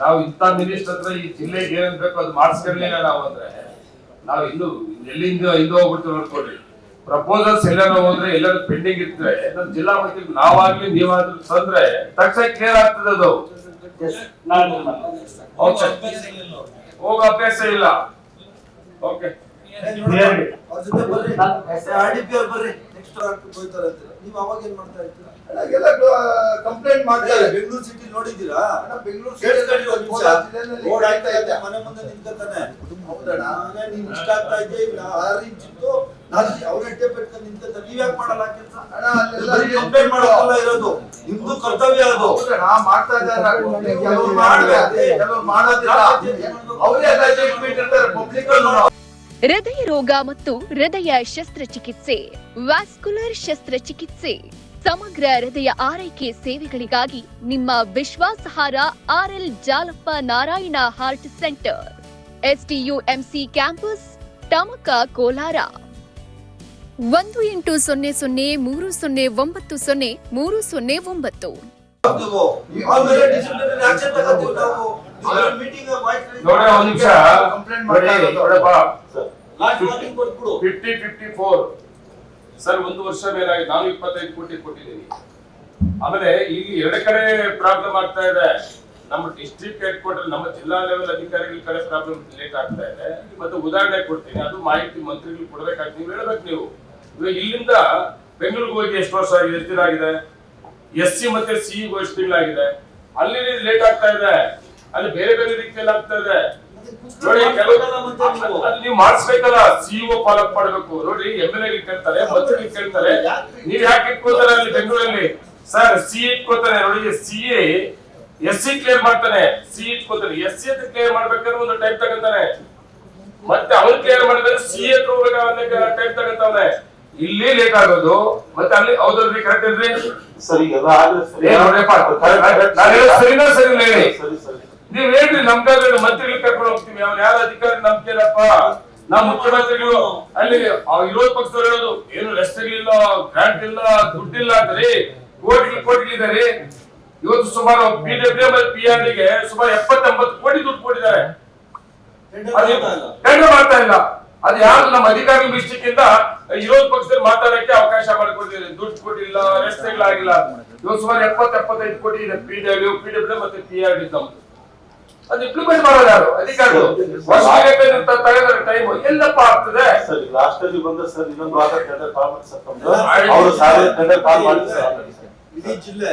ನಾವು ಇಂಥ ಮಿನಿಸ್ಟರ್ ಹತ್ರ ಈ ಜಿಲ್ಲೆಗೆ ಏನೇನ್ ಬೇಕು ಅದು ಮಾಡಿಸ್ಕೊಳ್ಳಿಲ್ಲ ನಾವು ಅಂದ್ರೆ ನಾವು ಇನ್ನು ಎಲ್ಲಿಂದ ಹೋಗ್ಬಿಡ್ತೀವಿ ನೋಡ್ಕೊಳ್ರಿ. ಪ್ರಪೋಸಲ್ಸ್ ಎಲ್ಲಾರು ಹೋದ್ರೆ ಎಲ್ಲರೂ ಪೆಂಡಿಂಗ್ ಇರ್ತದೆ, ನಮ್ಮ ಜಿಲ್ಲಾ ಮಟ್ಟದಲ್ಲಿ ನಾವಾಗ್ಲಿ ನೀವಾದ್ರೂ ತಂದ್ರೆ ತಕ್ಷಣ ಕ್ಲಿಯರ್ ಆಗ್ತದೆ ಅದು. ಹೋಗ ಅಭ್ಯಾಸ ಇಲ್ಲ. ಓಕೆ ಕಂಪ್ಲೇಂಟ್ ಮಾಡ್ತಾರೆ. ಬೆಂಗಳೂರು ಸಿಟಿ ನೋಡಿದ್ದೀರಾ? ಬೆಂಗಳೂರು ಮನೆ ಮುಂದೆ ನಿಂತ್ಕೊತಾನೆ. ನೀನ್ ಇಷ್ಟ ಆಗ್ತಾ ಇದ್ದೆ ಅವ್ರ ಎಟ್ಟೆ ಪೆಟ್ಕೊಂಡು ನಿಂತ ನೀವ್ ಯಾಕೆ ಮಾಡಲ್ಲ ಕೆಲಸ? ಕಂಪ್ಲೇಂಟ್ ಮಾಡೋಲ್ಲ ಇರೋದು ನಿಮ್ದು ಕರ್ತವ್ಯ. ಅದು ಮಾಡ್ತಾ ಇದ್ದಾರೆ, ಪಬ್ಲಿಕ್. ಹೃದಯ ರೋಗ ಮತ್ತು ಹೃದಯ ಶಸ್ತ್ರಚಿಕಿತ್ಸೆ, ವ್ಯಾಸ್ಕುಲರ್ ಶಸ್ತ್ರಚಿಕಿತ್ಸೆ, ಸಮಗ್ರ ಹೃದಯ ಆರೈಕೆ ಸೇವೆಗಳಿಗಾಗಿ ನಿಮ್ಮ ವಿಶ್ವಾಸಾರ್ಹ RL Jalappa Narayana heart centre, STUMC campus, Tamaka, Kolar. 180030090309. ನೋಡಿ ಒಂದು ನಿಮಿಷ, 50-54 ಸರ್, 1 ವರ್ಷ ಮೇಲಾಗಿ ನಾನು 25 ಕೋಟಿ ಕೊಟ್ಟಿದ್ದೀನಿ. ಆಮೇಲೆ ಈಗ 2 ಕಡೆ ಪ್ರಾಬ್ಲಮ್ ಆಗ್ತಾ ಇದೆ. ನಮ್ಮ ಡಿಸ್ಟ್ರಿಕ್ಟ್ ಹೆಡ್ ಕ್ವಾರ್ಟರ್, ನಮ್ಮ ಜಿಲ್ಲಾ ಲೆವೆಲ್ ಅಧಿಕಾರಿಗಳ ಕಡೆ ಪ್ರಾಬ್ಲಮ್ ಲೇಟ್ ಆಗ್ತಾ ಇದೆ. ಮತ್ತೆ ಉದಾಹರಣೆ ಕೊಡ್ತೀನಿ, ಅದು ಮಾಹಿತಿ ಮಂತ್ರಿಗಳು ಕೊಡ್ಬೇಕಾಗ್ತದೆ. ನೀವು ಹೇಳ್ಬೇಕು. ನೀವು ಇವಾಗ ಇಲ್ಲಿಂದ ಬೆಂಗಳೂರಿಗೆ ಹೋಗಿ ಎಷ್ಟು ವರ್ಷ ಆಗಿದೆ, ಎಷ್ಟು ದಿನ ಆಗಿದೆ? SC ಮತ್ತೆ CE ಎಷ್ಟು ತಿಂಗಳಾಗಿದೆ? ಅಲ್ಲಿ ಲೇಟ್ ಆಗ್ತಾ ಇದೆ. ಅಲ್ಲಿ ಬೇರೆ ಬೇರೆ ರೀತಿಯಲ್ಲಿ ಆಗ್ತಾ ಇದೆ. ನೋಡಿ, ನೀವು ಮಾಡಿಸ್ಬೇಕಲ್ಲ, CEO ಫಾಲೋ ಮಾಡಬೇಕು. ನೋಡಿ, MLA ಕೇಳ್ತಾರೆ, ಮಂತ್ರಿಗಳು ಕೇಳ್ತಾರೆ, ನೀವ್ ಯಾಕೆ ಇಟ್ಕೋತಾರೆ ಅಲ್ಲಿ ಬೆಂಗಳೂರಲ್ಲಿ? Sir, CE ಇಟ್ಕೋತಾನೆ. ನೋಡಿ, CA SC ಕ್ಲಿಯರ್ ಮಾಡ್ತಾನೆ, CE ಇಟ್ಕೋತಾನೆ. SC ಅಂತ ಕ್ಲಿಯರ್ ಮಾಡ್ಬೇಕಾದ್ರೆ ಒಂದು ಟೈಪ್ ತಗೊಂತಾನೆ, ಮತ್ತೆ ಅವ್ರು ಕ್ಲಿಯರ್ ಮಾಡಿದ್ರೆ CA ಹತ್ರ ಹೋಗ್ಬೇಕಾದ್ರೆ ಟೈಪ್ ತಗೊಂತಾನೆ. ಇಲ್ಲಿ ಲೇಟ್ ಆಗೋದು. ಮತ್ತೆ ಅಲ್ಲಿ ಹೌದಲ್ರಿ? ಕರೆಕ್ಟ್ ಅಲ್ರಿ? ಸರಿ, ನೀವ್ ಹೇಳ್ರಿ. ನಮ್ಗಾದ್ರೆ ಮಂತ್ರಿಗಳು ಕರ್ಕೊಂಡು ಹೋಗ್ತೀವಿ, ಅವ್ನು ಯಾರ ಅಧಿಕಾರಿ ನಂಬ್ತಿಲ್ಲಪ್ಪ. ನಾವು ಮುಖ್ಯಮಂತ್ರಿಗಳು ಅಲ್ಲಿ ವಿರೋಧ ಪಕ್ಷದವ್ರು ಹೇಳೋದು ಏನು ರಸ್ತೆಗಳಿಲ್ಲ, ಗ್ರಾಂಟ್ ಇಲ್ಲ, ದುಡ್ಡಿಲ್ಲ ಅಂತಾರೆ. ಕೋಟಿಗಳಿದ್ದಾರೆ. ಇವತ್ತು ಸುಮಾರು PWD ಮತ್ತು PRD ಗೆ ಸುಮಾರು 70-80 ಕೋಟಿ ದುಡ್ಡು ಕೊಟ್ಟಿದ್ದಾರೆ. ಟೆಂಡರ್ ಮಾಡ್ತಾ ಇಲ್ಲ. ಅದು ಯಾರು ನಮ್ಮ ಅಧಿಕಾರಿ ಡಿಸ್ಟ್ರಿಕ್ಟ್ ಇಂದ ವಿರೋಧ ಪಕ್ಷದಲ್ಲಿ ಮಾತಾಡಕ್ಕೆ ಅವಕಾಶ ಮಾಡಿಕೊಡ್ತಿದ್ದಾರೆ. ದುಡ್ಡು ಕೊಟ್ಟಿಲ್ಲ, ರಸ್ತೆಗಳಾಗಿಲ್ಲ. ಇವತ್ತು ಸುಮಾರು 70-75 ಕೋಟಿ ಇದೆ PWD ಮತ್ತೆ PRD ನಮ್ದು. ಅದು ಇಂಪ್ಲಿಮೆಂಟ್ ಮಾಡೋದು ಯಾರು? ಅಧಿಕಾರಿಗಳು. ಟೈಮ್ ಎಲ್ಲಪ್ಪ ಆಗ್ತದೆ. ಸರ್, ಲಾಸ್ಟ್ ಅಲ್ಲಿ ಬಂದ ಸರ್ ಇನ್ನೊಂದು ವಾರ ಟೆಂಡರ್ ಕಾಲ್ ಮಾಡಿ ಸರ್, ಅವರು ಟೆಂಡರ್ ಕಾಲ್ ಮಾಡಿ ಸರ್. ಇಡೀ ಜಿಲ್ಲೆ